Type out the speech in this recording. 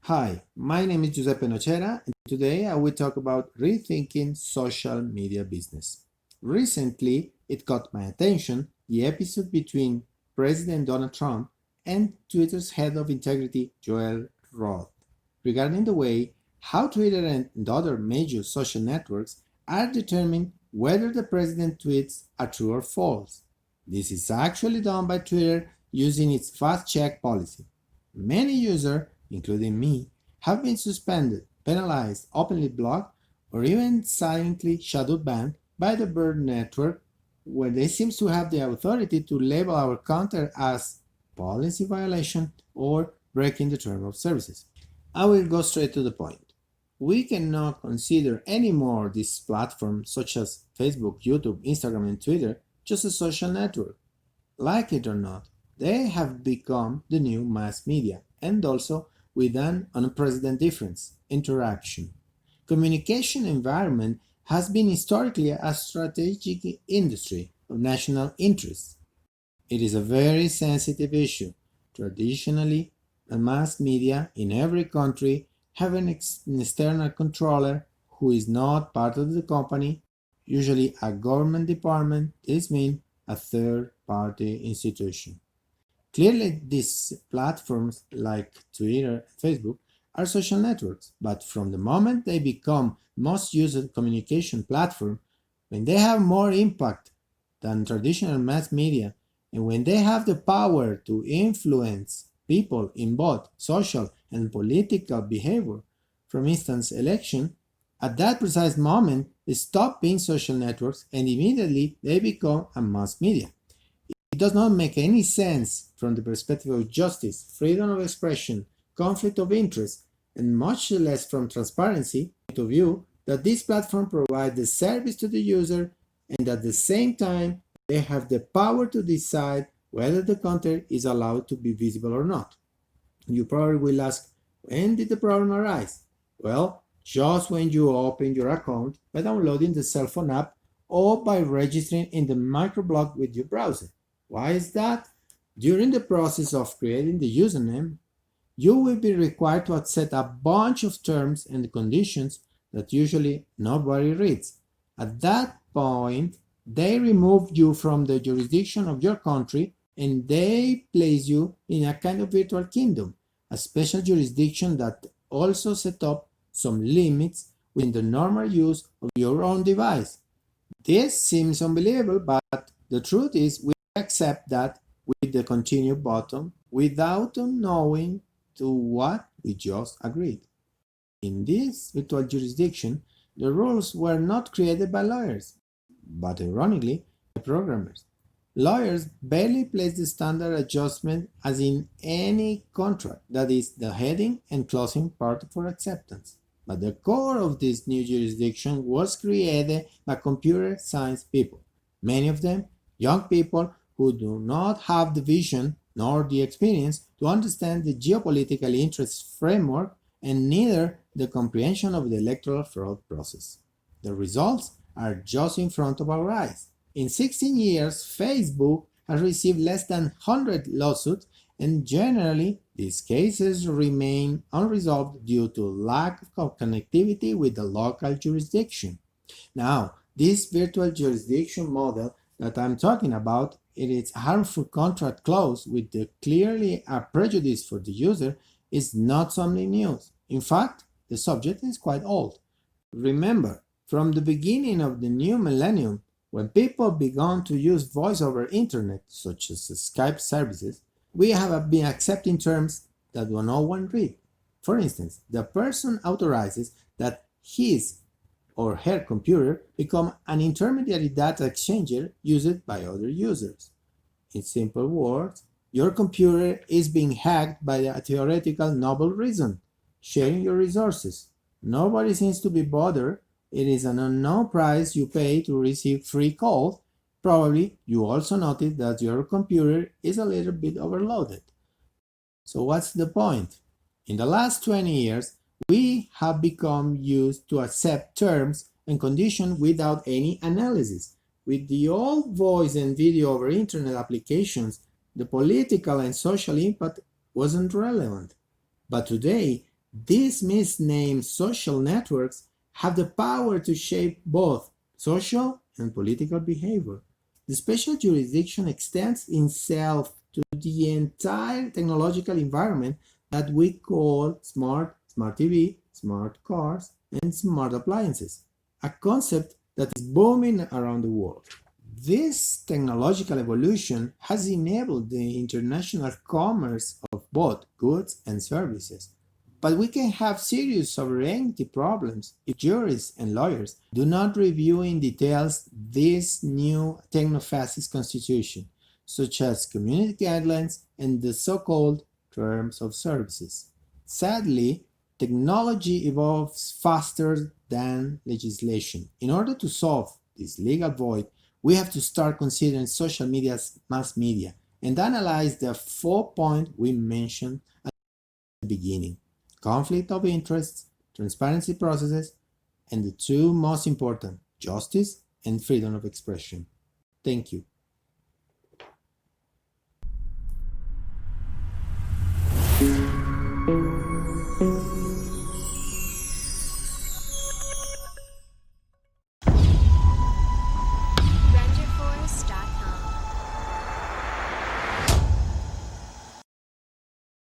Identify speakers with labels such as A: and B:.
A: Hi, my name is Giuseppe Nocera, and today I will talk about rethinking social media business. Recently, it caught my attention the episode between President Donald Trump and Twitter's head of integrity, Joel Roth, regarding the way how Twitter and other major social networks are determining whether the president tweets are true or false. This is actually done by Twitter using its fast check policy. Many users, including me, have been suspended, penalized, openly blocked, or even silently shadow banned by the Bird network, where they seem to have the authority to label our content as policy violation or breaking the terms of services. I will go straight to the point. We cannot consider anymore these platforms such as Facebook, YouTube, Instagram, and Twitter just a social network. Like it or not, they have become the new mass media, and also with an unprecedented difference interaction. Communication environment has been historically a strategic industry of national interest. It is a very sensitive issue. Traditionally, the mass media in every country have an external controller who is not part of the company, usually a government department. This means a third party institution. Clearly, these platforms like Twitter and Facebook are social networks, but from the moment they become most used communication platform, when they have more impact than traditional mass media, and when they have the power to influence people in both social and political behavior, for instance, election, at that precise moment, they stop being social networks and immediately they become a mass media. It does not make any sense from the perspective of justice, freedom of expression, conflict of interest, and much less from transparency point of view that this platform provides the service to the user and at the same time they have the power to decide whether the content is allowed to be visible or not. You probably will ask, when did the problem arise? Well, just when you open your account by downloading the cell phone app or by registering in the microblog with your browser. Why is that? During the process of creating the username, you will be required to accept a bunch of terms and conditions that usually nobody reads. At that point, they remove you from the jurisdiction of your country and they place you in a kind of virtual kingdom, a special jurisdiction that also set up some limits within the normal use of your own device. This seems unbelievable, but the truth is we accept that with the continue button without knowing to what we just agreed. In this virtual jurisdiction, the rules were not created by lawyers, but ironically, by programmers. Lawyers barely place the standard adjustment as in any contract, that is, the heading and closing part for acceptance. But the core of this new jurisdiction was created by computer science people, many of them young people who do not have the vision nor the experience to understand the geopolitical interest framework and neither the comprehension of the electoral fraud process. The results are just in front of our eyes. In 16 years, Facebook has received less than 100 lawsuits, and generally, these cases remain unresolved due to lack of connectivity with the local jurisdiction. Now, this virtual jurisdiction model that I'm talking about, it is harmful contract clause with the clearly a prejudice for the user is not something new. In fact, the subject is quite old. Remember, from the beginning of the new millennium, when people began to use voice over internet, such as Skype services, we have been accepting terms that no one read. For instance, the person authorizes that his or her computer become an intermediary data exchanger used by other users. In simple words, your computer is being hacked by a theoretical noble reason, sharing your resources. Nobody seems to be bothered. It is an unknown price you pay to receive free calls. Probably you also notice that your computer is a little bit overloaded. So what's the point? In the last 20 years, we have become used to accept terms and conditions without any analysis. With the old voice and video over internet applications, the political and social impact wasn't relevant. But today, These misnamed social networks have the power to shape both social and political behavior. The special jurisdiction extends itself to the entire technological environment that we call smart TV, smart cars, and smart appliances, a concept that is booming around the world. This technological evolution has enabled the international commerce of both goods and services. But we can have serious sovereignty problems if jurists and lawyers do not review in details this new techno-fascist constitution, such as community guidelines and the so-called terms of services. Sadly, technology evolves faster than legislation. In order to solve this legal void, we have to start considering social media as mass media and analyze the 4 points we mentioned at the beginning: conflict of interests, transparency processes, and the two most important, justice and freedom of expression. Thank you.